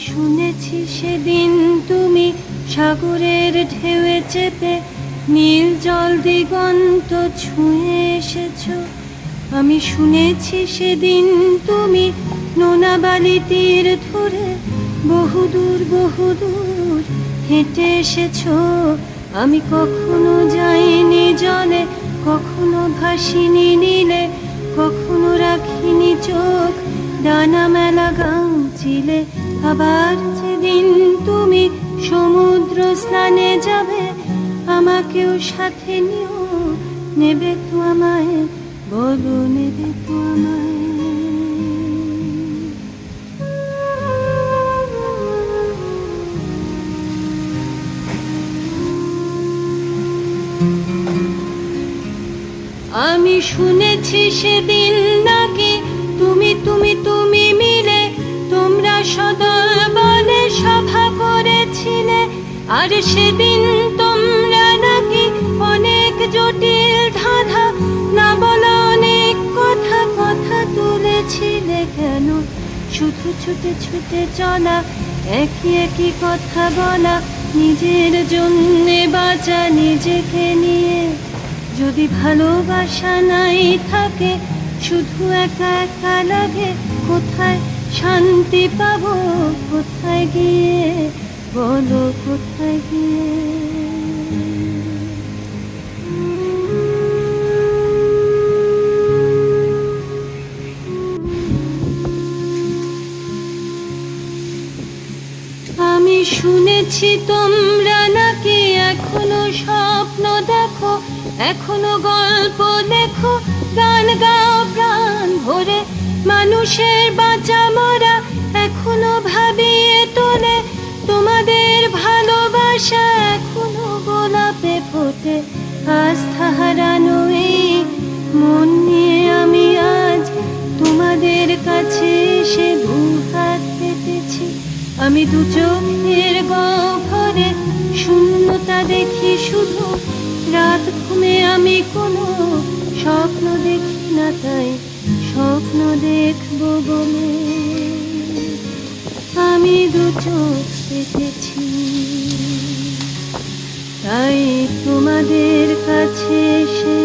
শুনেছি সেদিন তুমি সাগরের ঢেউয়ে চেপে নীল জল দিগন্ত ছুঁয়ে এসেছো। আমি শুনেছি সেদিন তুমি নোনা বালি তীর ধরে বহুদূর বহুদূর হেঁটে এসেছো। আমি কখনো যাইনি জলে, কখনো ভাসিনি নীলে, কখনো রাখিনি চোখ ডানা মেলা গাংচিলে। আবার যেদিন তুমি সমুদ্র স্নানে যাবে, আমাকেও সাথে নিও, নেবে তো আমায়, বলো নেবে তো আমায়। আমি শুনেছি সেদিন নাকি তুমি তুমি তুমি মিলে তোমরা সদল বলে সভা করেছিলে। আর সেদিন তোমরা নাকি অনেক জটিল ধাঁধা না বলা অনেক কথা কথা তুলেছিলে। কেন শুধু ছুটে ছুটে চলা, একই একই কথা বলা, নিজের জন্যে বাঁচা নিজেকে নিয়ে। যদি ভালোবাসা নাই থাকে, শুধু একা একা লাগে, কোথায় শান্তি পাবো, কোথায় গিয়ে, বলো কোথায় গিয়ে। আমি শুনেছি তোমরা নাকি এখনো স্বপ্ন দেখো, এখনো গল্প লেখো, গান গাও প্রাণ ভরে, মানুষের বাঁচা মরা এখনো ভাবিয়ে তোলে। তোমাদের ভালোবাসা এখনো গোলাপে ফোটে। আস্থা হারানো এই মন নিয়ে আমি আজ তোমাদের কাছে এসে দুহাত পেতেছি। আমি দু চোখের গহ্বরে শূন্যতা দেখি শুধু, রাত ঘুমে আমি কোনো স্বপ্ন দেখি না, তাই স্বপ্ন দেখবো বলে আমি দু চোখ পেতেছি। তাই তোমাদের কাছে এসে